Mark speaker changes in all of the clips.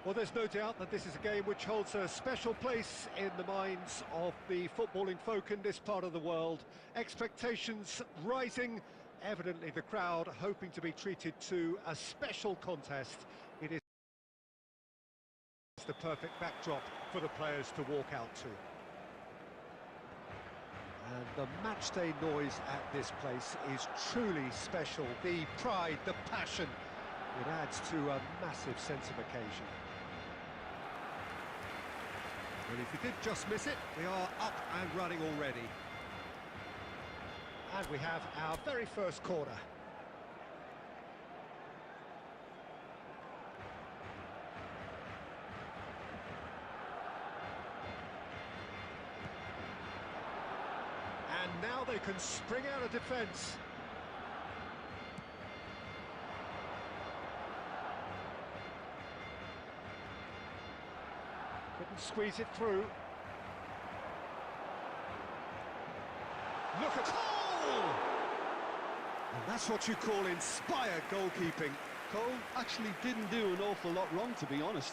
Speaker 1: Well, there's no doubt that this is a game which holds a special place in the minds of the footballing folk in this part of the world. Expectations rising, evidently the crowd hoping to be treated to a special contest. It is the perfect backdrop for the players to walk out to. And the matchday noise at this place is truly special. The pride, the passion, it adds to a massive sense of occasion. Well, if you did just miss it, we are up and running already. And we have our very first corner. And now they can spring out of defence. Couldn't squeeze it through. Look at goal! And that's what you call inspired goalkeeping.
Speaker 2: Cole actually didn't do an awful lot wrong, to be honest.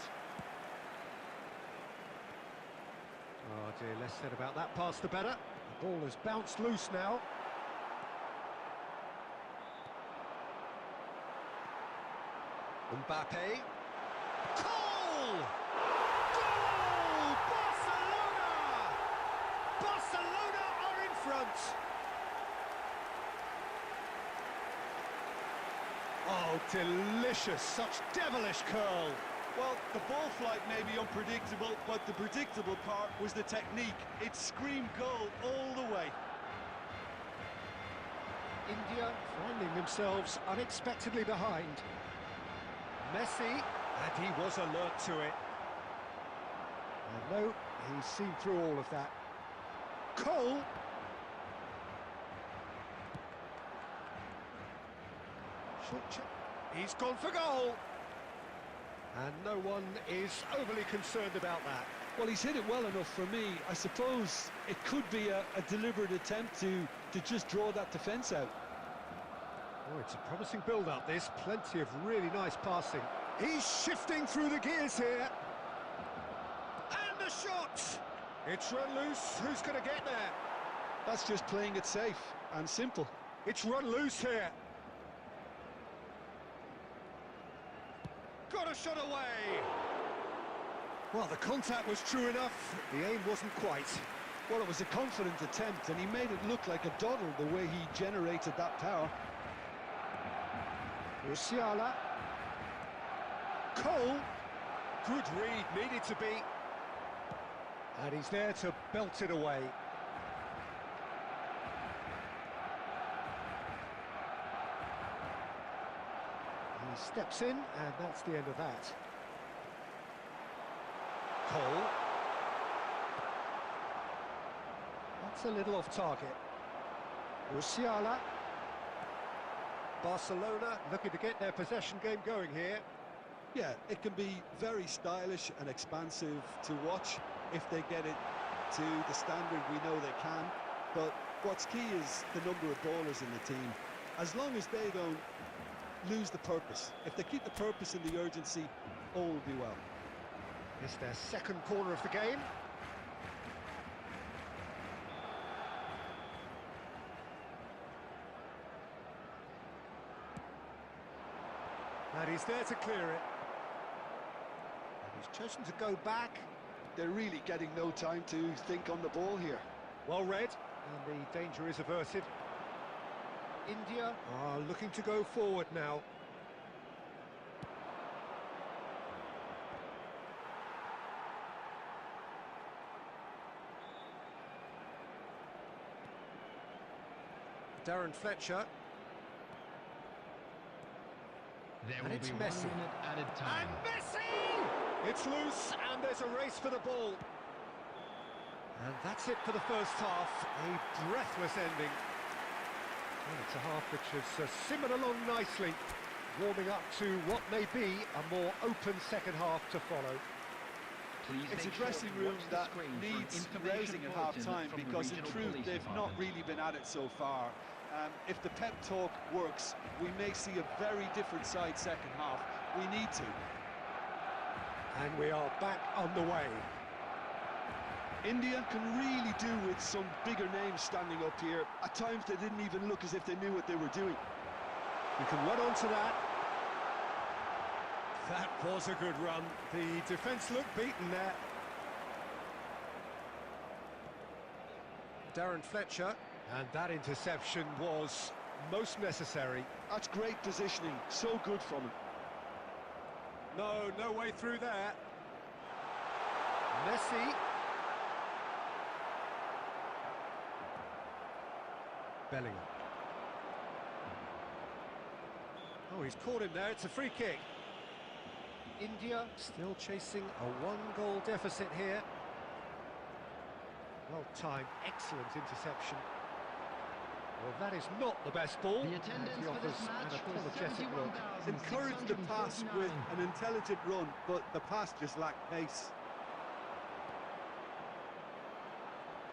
Speaker 1: Oh dear, less said about that pass the better. The ball has bounced loose now. Mbappe. Goal! Goal! Barcelona! Barcelona are in front. Oh, delicious, such devilish curl.
Speaker 2: Well, the ball flight may be unpredictable, but the predictable part was the technique. It screamed goal all the way.
Speaker 1: India finding themselves unexpectedly behind. Messi, and he was alert to it. And no, he's seen through all of that. Cole. Short check. He's gone for goal. And no one is overly concerned about that.
Speaker 3: Well, he's hit it well enough for me. I suppose it could be a deliberate attempt to just draw that defence out.
Speaker 1: Oh, it's a promising build-up, this. Plenty of really nice passing. He's shifting through the gears here. And the shot! It's run loose. Who's going to get there?
Speaker 2: That's just playing it safe and simple.
Speaker 1: It's run loose here. Got a shot away. Well, the contact was true enough. The aim wasn't quite.
Speaker 2: Well, it was a confident attempt, and he made it look like a doddle the way he generated that power.
Speaker 1: Musiala. Cole. Good read, needed to be. And he's there to belt it away. He steps in, and that's the end of that. Cole. That's a little off target. Musiala. Barcelona looking to get their possession game going here.
Speaker 2: Yeah, it can be very stylish and expansive to watch if they get it to the standard we know they can. But what's key is the number of ballers in the team. As long as they don't lose the purpose. If they keep the purpose and the urgency, all will be well.
Speaker 1: It's their second corner of the game. And he's there to clear it. And he's chosen to go back.
Speaker 2: They're really getting no time to think on the ball here.
Speaker 1: Well read, and the danger is averted. India are looking to go forward now. Darren Fletcher.
Speaker 4: There
Speaker 1: And
Speaker 4: will
Speaker 1: it's
Speaker 4: be
Speaker 1: Messi.
Speaker 4: 1 minute added time.
Speaker 1: And Messi! It's loose, and there's a race for the ball. And that's it for the first half. A breathless ending. Well, it's a half which has simmered along nicely, warming up to what may be a more open second half to follow.
Speaker 4: Please
Speaker 2: It's a
Speaker 4: make sure
Speaker 2: dressing
Speaker 4: to
Speaker 2: room
Speaker 4: watch the
Speaker 2: that
Speaker 4: screen for an
Speaker 2: needs
Speaker 4: information
Speaker 2: raising at
Speaker 4: bulletin
Speaker 2: half-time
Speaker 4: from the
Speaker 2: because in
Speaker 4: regional
Speaker 2: truth
Speaker 4: police
Speaker 2: they've not
Speaker 4: department.
Speaker 2: really been at it so far. If the pep talk works, we may see a very different side second half. We need to.
Speaker 1: And we are back on the way.
Speaker 2: India can really do with some bigger names standing up here. At times they didn't even look as if they knew what they were doing.
Speaker 1: We can run on to that. That was a good run. The defence looked beaten there. Darren Fletcher, and that interception was most necessary.
Speaker 2: That's great positioning, so good from him.
Speaker 1: No way through there. Messi. Bellingham. Oh, he's caught him there. It's a free kick. India still chasing a one-goal deficit here. Well-timed, excellent interception. Well, that is not the best ball.
Speaker 4: The attendance
Speaker 1: He
Speaker 4: for this
Speaker 1: offers
Speaker 4: match
Speaker 1: an
Speaker 4: was
Speaker 1: apologetic look.
Speaker 2: Encouraged the pass with an intelligent run, but the pass just lacked pace.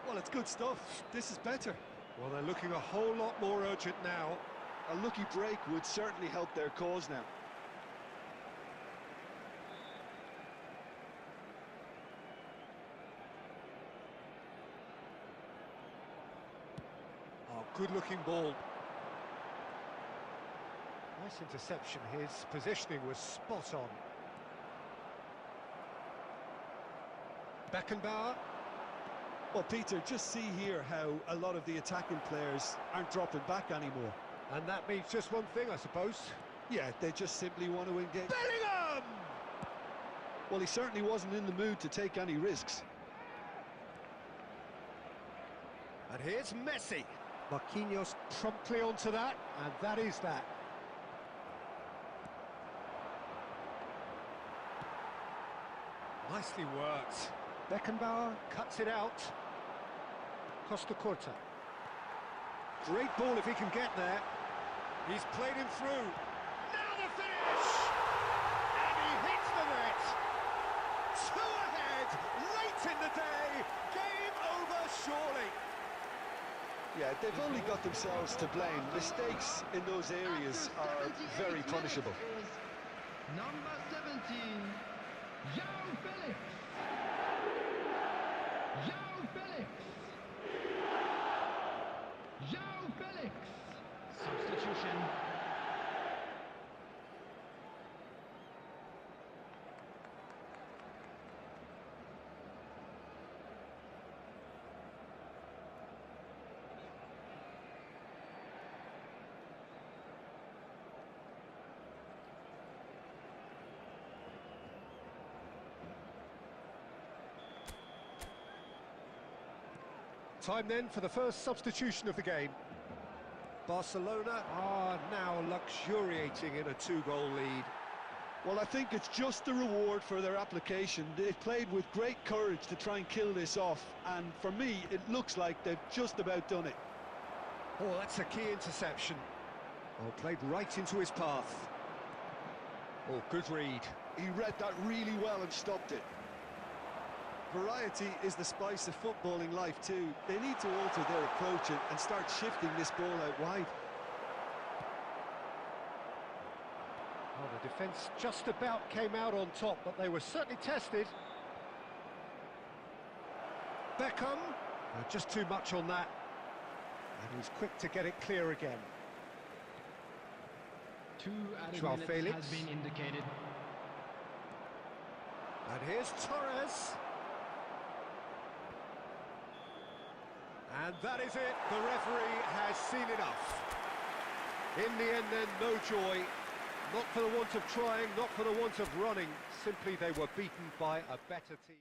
Speaker 2: Well, it's good stuff. This is better.
Speaker 1: Well, they're looking a whole lot more urgent now.
Speaker 2: A lucky break would certainly help their cause now.
Speaker 1: Oh, good-looking ball. Nice interception. His positioning was spot on. Beckenbauer.
Speaker 2: Well, Peter, just see here how a lot of the attacking players aren't dropping back anymore.
Speaker 1: And that means just one thing, I suppose.
Speaker 2: Yeah, they just simply want to engage.
Speaker 1: Bellingham!
Speaker 2: Well, he certainly wasn't in the mood to take any risks.
Speaker 1: And here's Messi. Marquinhos promptly onto that, and that is that. Nicely worked. Beckenbauer cuts it out. Costa Corta. Great ball if he can get there. He's played him through. Now the finish! And he hits the net. Two ahead, late in the day. Game over, surely.
Speaker 2: Yeah, they've only got themselves to blame. Mistakes in those areas are very punishable.
Speaker 4: Number 17, João Felix. João Felix. João Felix. Substitution.
Speaker 1: Time then for the first substitution of the game. Barcelona are now luxuriating in a two-goal lead.
Speaker 2: Well, I think it's just the reward for their application. They've played with great courage to try and kill this off, and for me, it looks like they've just about done it.
Speaker 1: Oh, that's a key interception. Oh, played right into his path. Oh, good read.
Speaker 2: He read that really well and stopped it. Variety is the spice of footballing life too. They need to alter their approach and start shifting this ball out wide.
Speaker 1: Oh, the defence just about came out on top, but they were certainly tested. Beckham, just too much on that. And he's quick to get it clear again.
Speaker 4: 2 added
Speaker 1: João
Speaker 4: minutes
Speaker 1: Felix.
Speaker 4: has been indicated.
Speaker 1: And here's Torres. And that is it. The referee has seen enough. In the end then, no joy. Not for the want of trying, not for the want of running. Simply they were beaten by a better team.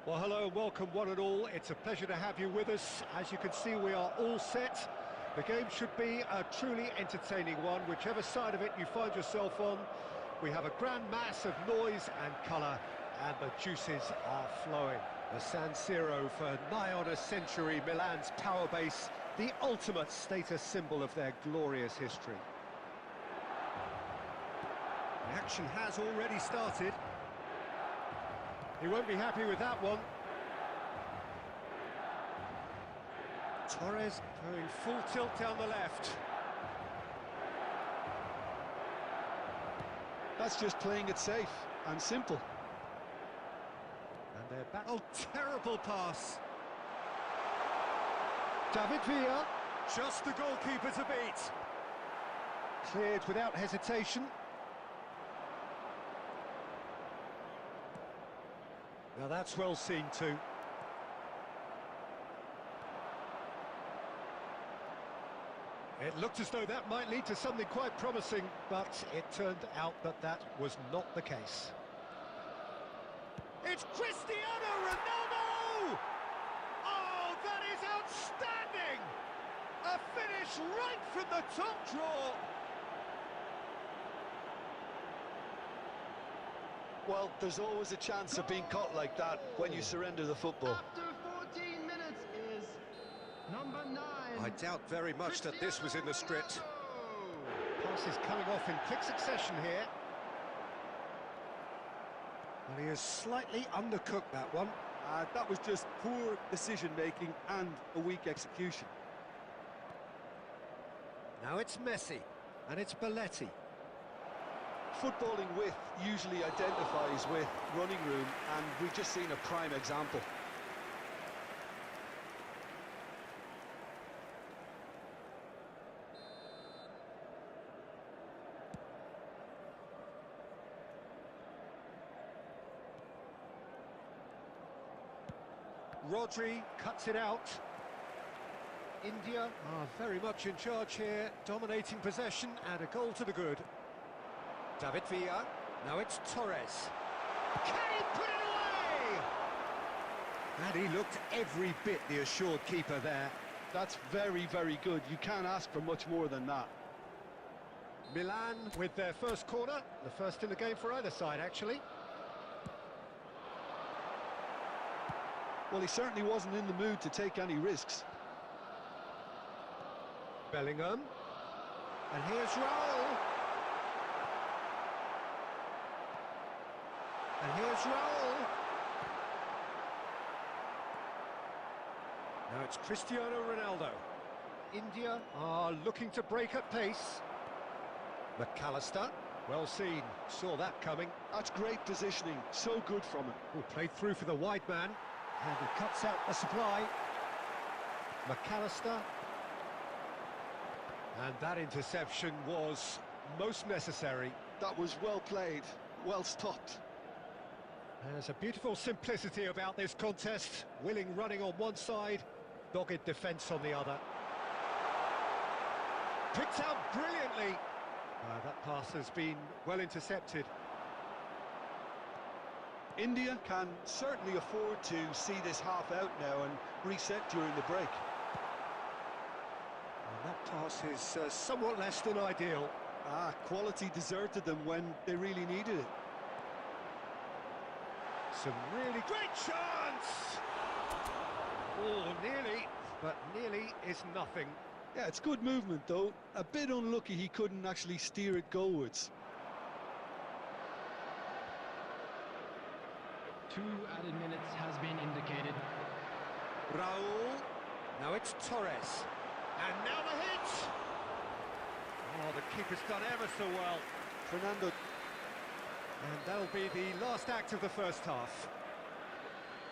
Speaker 1: Well, hello and welcome one and all. It's a pleasure to have you with us. As you can see, we are all set. The game should be a truly entertaining one, whichever side of it you find yourself on. We have a grand mass of noise and colour, and the juices are flowing. The San Siro for nigh on a century, Milan's power base, the ultimate status symbol of their glorious history. The action has already started. He won't be happy with that one. Torres going full tilt down the left.
Speaker 3: That's just playing it safe and simple.
Speaker 1: And they're back. Oh, terrible pass. David Villa. Just the goalkeeper to beat. Cleared without hesitation. Now that's well seen too. It looked as though that might lead to something quite promising, but it turned out that that was not the case. It's Cristiano Ronaldo! Oh, that is outstanding! A finish right from the top draw.
Speaker 3: Well, there's always a chance of being caught like that when you surrender the football.
Speaker 4: After 14 minutes is number 9.
Speaker 1: I doubt very much that this was in the script.
Speaker 4: Cristiano.
Speaker 1: Pass is coming off in quick succession here. Well, he has slightly undercooked that one.
Speaker 2: That was just poor decision-making and a weak execution.
Speaker 1: Now it's Messi, and it's Belletti.
Speaker 3: Footballing width usually identifies with running room, and we've just seen a prime example.
Speaker 1: Rodri cuts it out. India are very much in charge here, dominating possession and a goal to the good. David Villa, now it's Torres. Can he put it away? And he looked every bit the assured keeper there.
Speaker 3: That's very, very good. You can't ask for much more than that.
Speaker 1: Milan with their first corner, the first in the game for either side actually.
Speaker 3: Well, he certainly wasn't in the mood to take any risks.
Speaker 1: Bellingham, and here's Raul. And here's Raul. Now it's Cristiano Ronaldo. India are looking to break at pace. McAllister, well seen, saw that coming.
Speaker 3: That's great positioning, so good from him.
Speaker 1: Oh, played through for the wide man, and he cuts out the supply. McAllister. And that interception was most necessary.
Speaker 3: That was well played, well stopped.
Speaker 1: There's a beautiful simplicity about this contest. Willing running on one side, dogged defence on the other. Picked out brilliantly. That pass has been well intercepted.
Speaker 2: India can certainly afford to see this half out now and reset during the break.
Speaker 1: And that pass is somewhat less than ideal.
Speaker 2: Quality deserted them when they really needed it.
Speaker 1: Some really great chance! Oh, nearly, but nearly is nothing.
Speaker 2: Yeah, it's good movement though. A bit unlucky he couldn't actually steer it goalwards.
Speaker 4: 2 added minutes has been indicated.
Speaker 1: Raul. Now it's Torres. And now the hit! Oh, the keeper's done ever so well.
Speaker 2: Fernando.
Speaker 1: And that'll be the last act of the first half.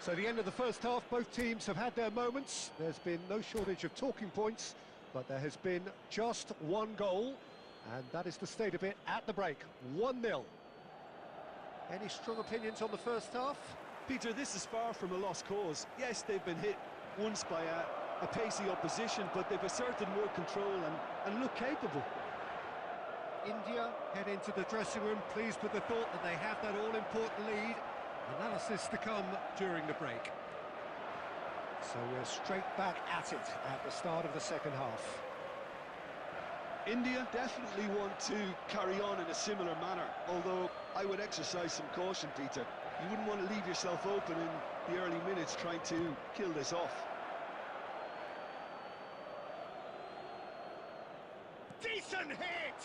Speaker 1: So the end of the first half, both teams have had their moments. There's been no shortage of talking points, but there has been just one goal, and that is the state of it at the break, 1-0. Any strong opinions on the first half?
Speaker 2: Peter, this is far from a lost cause. Yes, they've been hit once by a pacey opposition, but they've asserted more control and look capable.
Speaker 1: India head into the dressing room pleased with the thought that they have that all-important lead. Analysis to come during the break. So we're straight back at it at the start of the second half.
Speaker 2: India definitely want to carry on in a similar manner, although I would exercise some caution, Peter. You wouldn't want to leave yourself open in the early minutes trying to kill this off.
Speaker 1: Decent hit!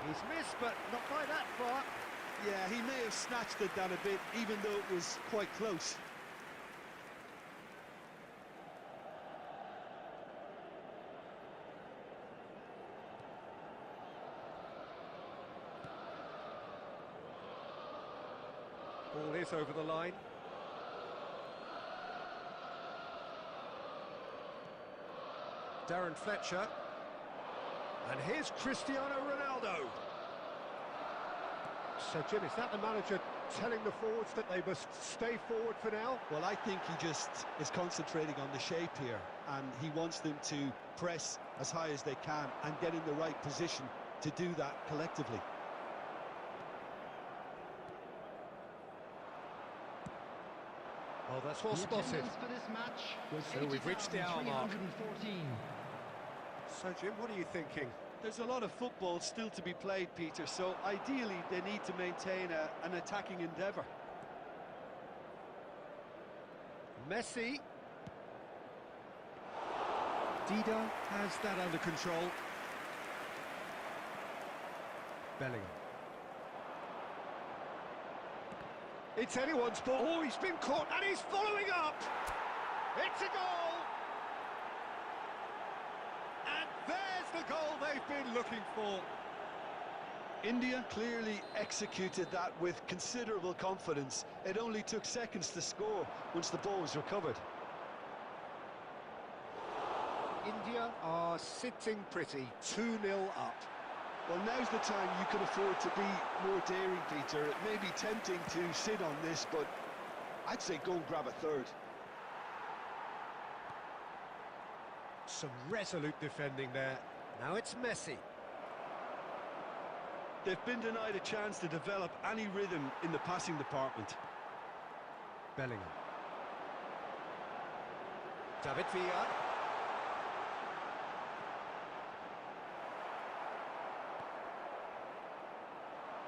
Speaker 1: He's missed, but not by that far.
Speaker 2: Yeah, he may have snatched at that a bit, even though it was quite close.
Speaker 1: Ball is over the line. Darren Fletcher. And here's Cristiano Ronaldo. So, Jim, is that the manager telling the forwards that they must stay forward for now?
Speaker 2: Well, I think he just is concentrating on the shape here, and he wants them to press as high as they can and get in the right position to do that collectively.
Speaker 1: Oh, that's well
Speaker 4: The
Speaker 1: spotted.
Speaker 4: attendance for this match was
Speaker 1: So we've reached the hour mark.
Speaker 4: 80,314.
Speaker 1: So, Jim, what are you thinking?
Speaker 2: There's a lot of football still to be played, Peter, so ideally they need to maintain an attacking endeavour.
Speaker 1: Messi. Dida has that under control. Bellingham. It's anyone's ball. Oh, he's been caught and he's following up. It's a goal. And there's the goal they've been looking for.
Speaker 2: India clearly executed that with considerable confidence. It only took seconds to score once the ball was recovered.
Speaker 1: India are sitting pretty, 2-0 up.
Speaker 2: Well, now's the time you can afford to be more daring, Peter. It may be tempting to sit on this, but I'd say go and grab a third.
Speaker 1: Some resolute defending there. Now it's Messi.
Speaker 2: They've been denied a chance to develop any rhythm in the passing department.
Speaker 1: Bellingham. David Villa.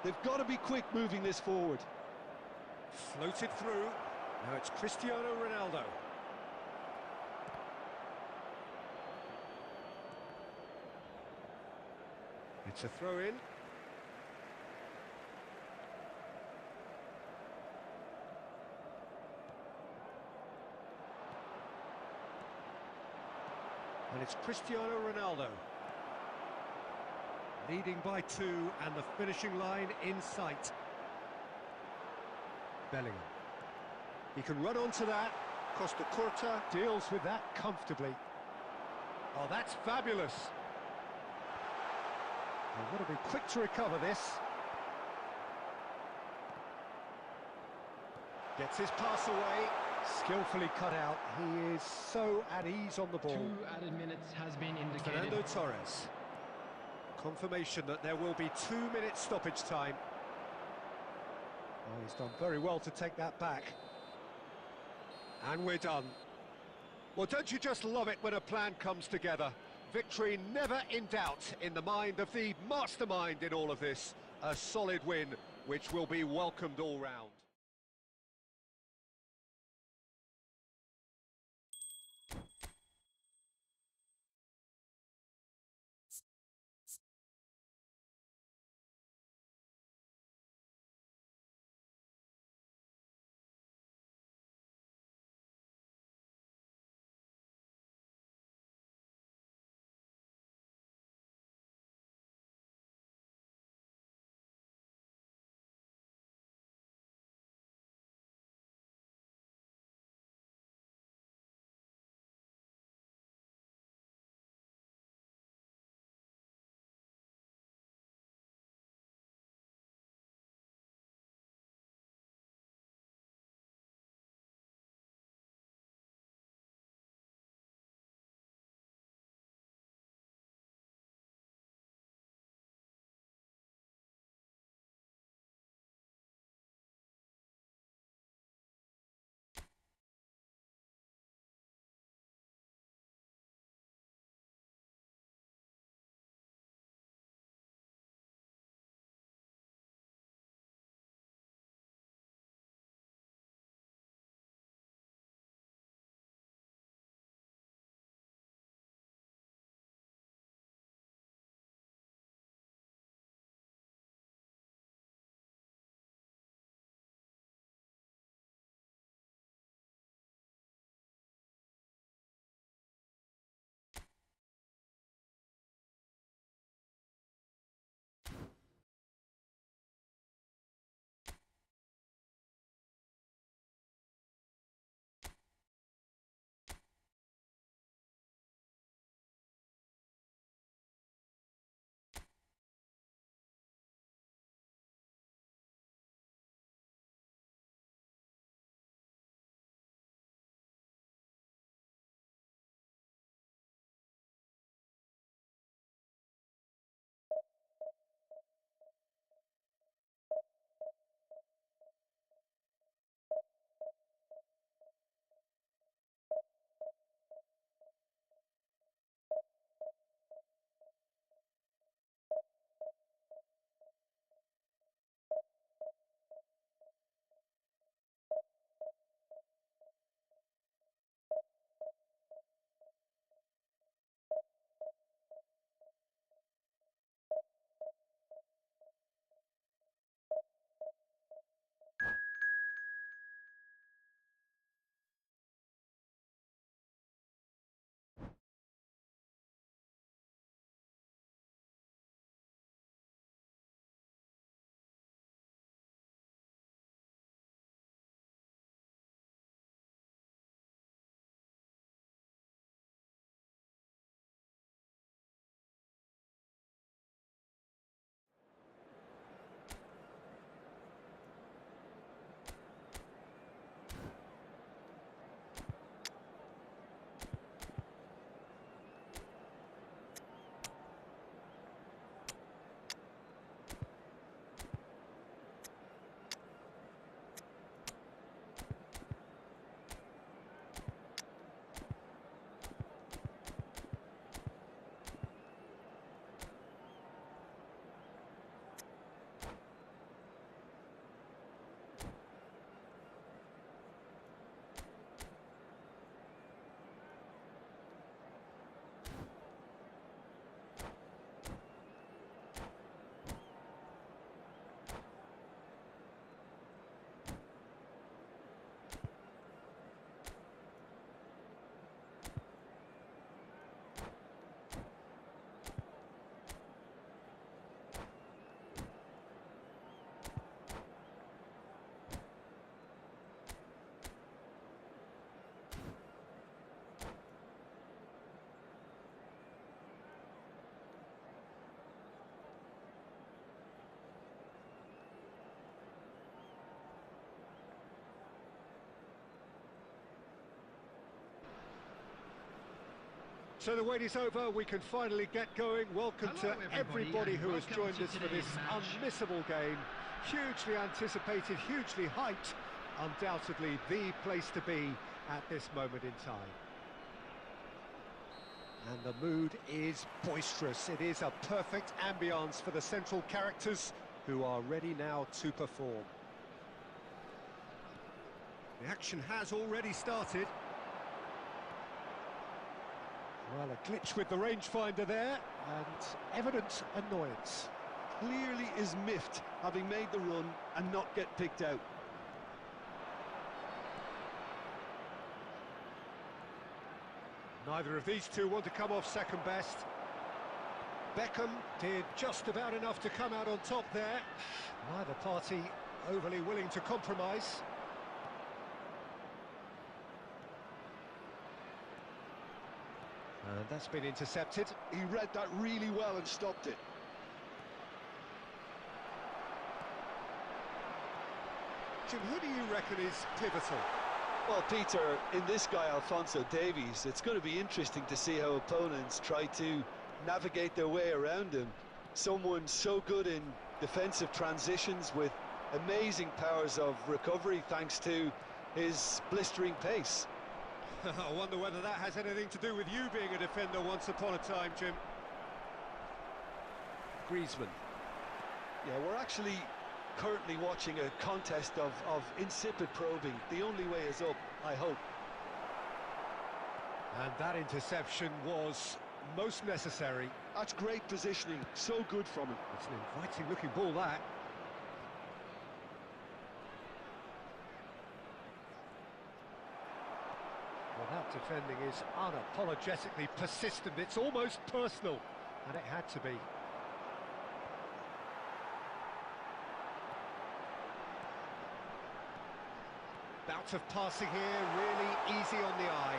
Speaker 2: They've got to be quick moving this forward.
Speaker 1: Floated through. Now it's Cristiano Ronaldo. It's a throw-in. And it's Cristiano Ronaldo. Leading by 2 and the finishing line in sight. Bellingham. He can run onto that. Costa Curta deals with that comfortably. Oh, that's fabulous. They've got to be quick to recover this. Gets his pass away, skillfully cut out. He is so at ease on the ball.
Speaker 4: 2 added minutes has been indicated.
Speaker 1: Fernando Torres. Confirmation that there will be 2 minutes stoppage time. Oh, he's done very well to take that back. And we're done. Well, don't you just love it when a plan comes together? Victory never in doubt in the mind of the mastermind in all of this. A solid win, which will be welcomed all round. So the wait is over, we can finally get going. Welcome
Speaker 4: Hello,
Speaker 1: to everybody who has
Speaker 4: welcome
Speaker 1: joined
Speaker 4: to
Speaker 1: us for this
Speaker 4: today's match.
Speaker 1: unmissable game. Hugely anticipated, hugely hyped. Undoubtedly the place to be at this moment in time. And the mood is boisterous. It is a perfect ambience for the central characters who are ready now to perform. The action has already started. Well, a glitch with the rangefinder there, and evident annoyance.
Speaker 2: Clearly is miffed, having made the run and not get picked out.
Speaker 1: Neither of these two want to come off second best. Beckham did just about enough to come out on top there. Neither party overly willing to compromise. And that's been intercepted.
Speaker 2: He read that really well and stopped it.
Speaker 1: Jim, who do you reckon is pivotal?
Speaker 2: Well, Peter, in this guy, Alphonso Davies, it's going to be interesting to see how opponents try to navigate their way around him. Someone so good in defensive transitions with amazing powers of recovery thanks to his blistering pace.
Speaker 1: I wonder whether that has anything to do with you being a defender once upon a time, Jim. Griezmann.
Speaker 2: Yeah, we're actually currently watching a contest of insipid probing. The only way is up, I hope.
Speaker 1: And that interception was most necessary.
Speaker 2: That's great positioning, so good from him.
Speaker 1: It's an inviting looking ball, that. Well, that defending is unapologetically persistent. It's almost personal, and it had to be. Bout of passing here, really easy on the eye.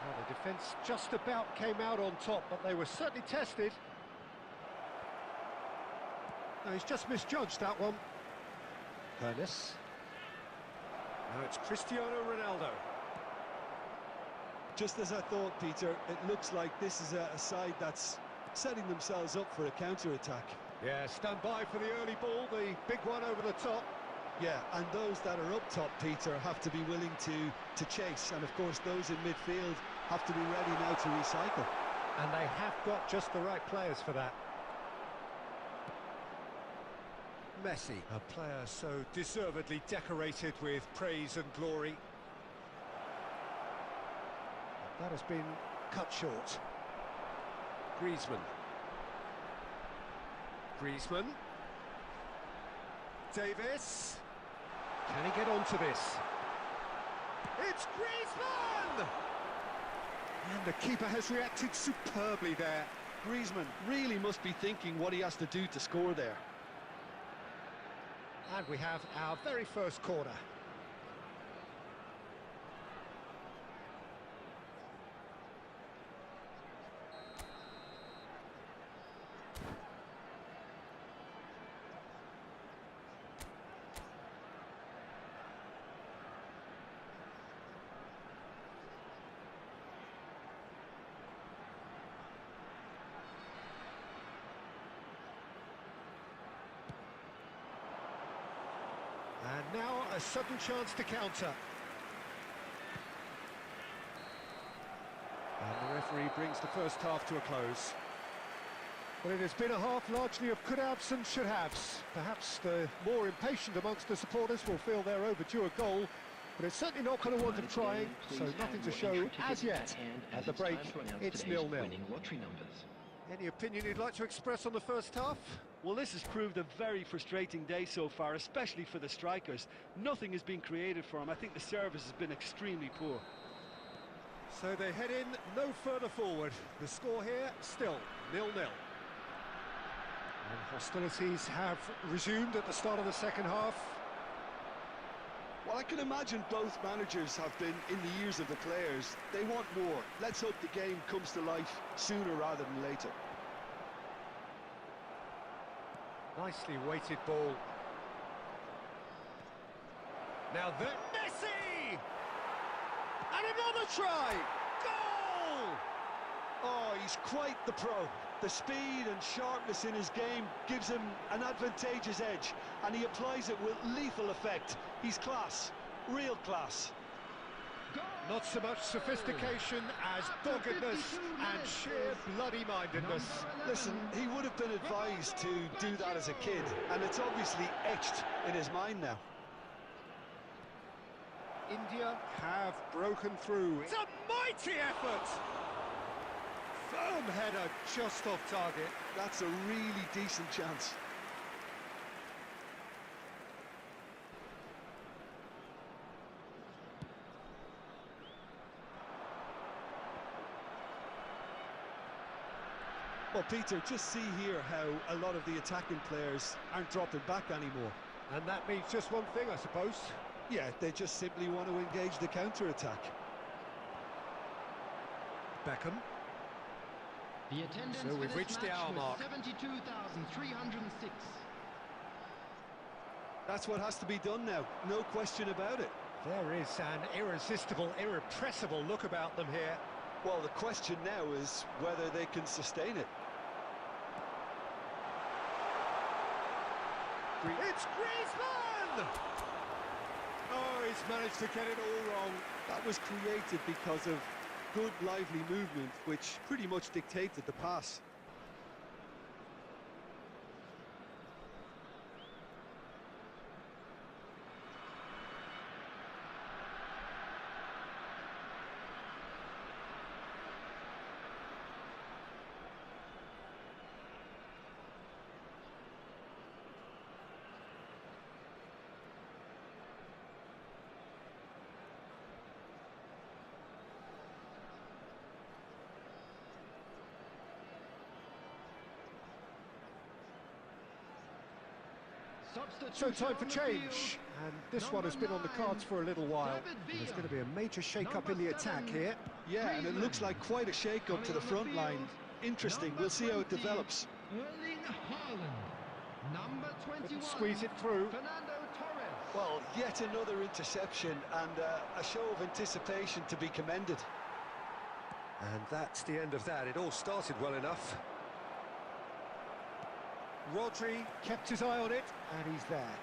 Speaker 1: Well, the defence just about came out on top, but they were certainly tested. No, he's just misjudged that one. Ernest. Now it's Cristiano Ronaldo.
Speaker 2: Just as I thought, Peter, it looks like this is a side that's setting themselves up for a counter-attack.
Speaker 1: Yeah, stand by for the early ball, the big one over the top.
Speaker 2: Yeah, and those that are up top, Peter, have to be willing to chase. And, of course, those in midfield have to be ready now to recycle.
Speaker 1: And they have got just the right players for that. Messi, a player so deservedly decorated with praise and glory. That has been cut short. Griezmann. Griezmann. Davis. Can he get onto this? It's Griezmann! And the keeper has reacted superbly there.
Speaker 2: Griezmann really must be thinking what he has to do to score there.
Speaker 1: And we have our very first corner. And now a sudden chance to counter. And the referee brings the first half to a close. Well, it has been a half largely of could-haves and should-haves. Perhaps the more impatient amongst the supporters will feel they're overdue a goal, but it's certainly not going to want them trying, so nothing to show as yet. At the break, it's 0-0. Any opinion you'd like to express on the first half?
Speaker 5: Well, this has proved a very frustrating day so far, especially for the strikers. Nothing has been created for them. I think the service has been extremely poor.
Speaker 1: So they head in no further forward. The score here, still 0-0. And hostilities have resumed at the start of the second half.
Speaker 2: Well, I can imagine both managers have been in the ears of the players. They want more. Let's hope the game comes to life sooner rather than later.
Speaker 1: Nicely weighted ball. Now then, Messi! And another try! Goal!
Speaker 3: Oh, he's quite the pro. The speed and sharpness in his game gives him an advantageous edge, and he applies it with lethal effect. He's class, real class.
Speaker 1: Not so much sophistication as doggedness and sheer bloody-mindedness.
Speaker 3: Listen, he would have been advised to do that as a kid, and it's obviously etched in his mind now.
Speaker 1: India have broken through. It's a mighty effort! Firm header just off target.
Speaker 2: That's a really decent chance. Well, Peter, just see here how a lot of the attacking players aren't dropping back anymore.
Speaker 1: And that means just one thing, I suppose.
Speaker 2: Yeah, they just simply want to engage the counter-attack.
Speaker 1: Beckham.
Speaker 4: The attendance
Speaker 1: So we've
Speaker 4: for this
Speaker 1: reached the
Speaker 4: match
Speaker 1: hour
Speaker 4: was
Speaker 1: mark.
Speaker 4: 72,306.
Speaker 2: That's what has to be done now, no question about it.
Speaker 1: There is an irresistible, irrepressible look about them here.
Speaker 2: Well, the question now is whether they can sustain it.
Speaker 1: It's Griezmann! Oh, he's managed to get it all wrong.
Speaker 2: That was created because of good, lively movement, which pretty much dictated the pass.
Speaker 1: So time for change, and this one has been on the cards for a little while. There's going to be a major shake-up in the attack here.
Speaker 2: Yeah, and it looks like quite a shake-up to the front line. Interesting, we'll see how it develops.
Speaker 1: Couldn't squeeze it through.
Speaker 2: Well, yet another interception, and a show of anticipation to be commended.
Speaker 1: And that's the end of that. It all started well enough. Rodri kept his eye on it, and he's there.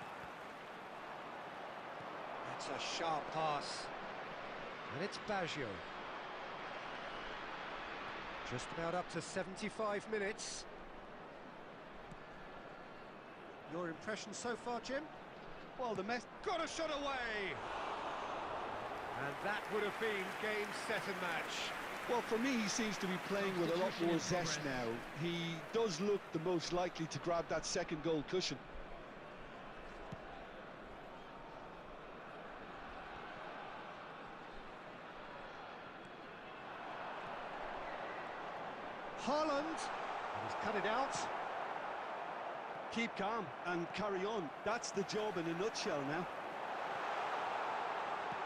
Speaker 1: That's a sharp pass. And it's Baggio. Just about up to 75 minutes. Your impression so far, Jim?
Speaker 2: Well, the mess...
Speaker 1: Got a shot away! And that would have been game, set and match.
Speaker 2: Well, for me, he seems to be playing with a lot more zest now. He does look the most likely to grab that second goal cushion.
Speaker 1: Haaland, he's cut it out.
Speaker 2: Keep calm and carry on. That's the job in a nutshell now.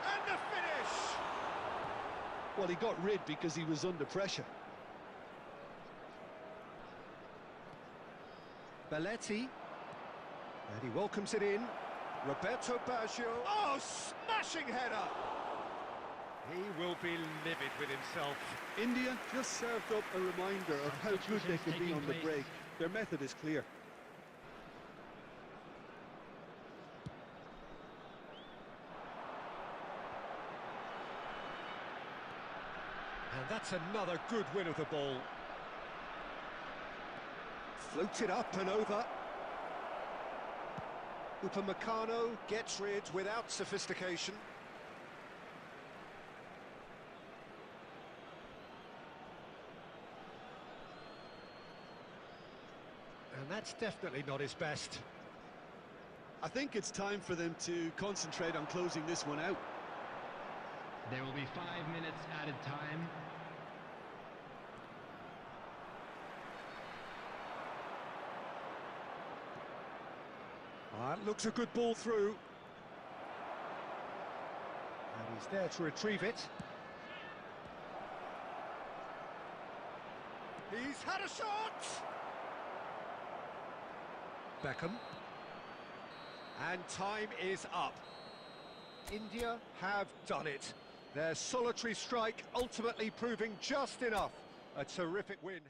Speaker 1: And the finish!
Speaker 2: Well, he got rid because he was under pressure.
Speaker 1: Belletti. And he welcomes it in. Roberto Baggio. Oh, smashing header! He will be livid with himself.
Speaker 2: India just served up a reminder of how good they can be on the break. Their method is clear.
Speaker 1: And that's another good win of the ball. Floated up and over. Upamecano gets rid without sophistication. And that's definitely not his best.
Speaker 2: I think it's time for them to concentrate on closing this one out.
Speaker 4: There will be 5 minutes added time.
Speaker 1: That looks a good ball through. And he's there to retrieve it. He's had a shot! Beckham. And time is up. India have done it. Their solitary strike ultimately proving just enough A terrific win.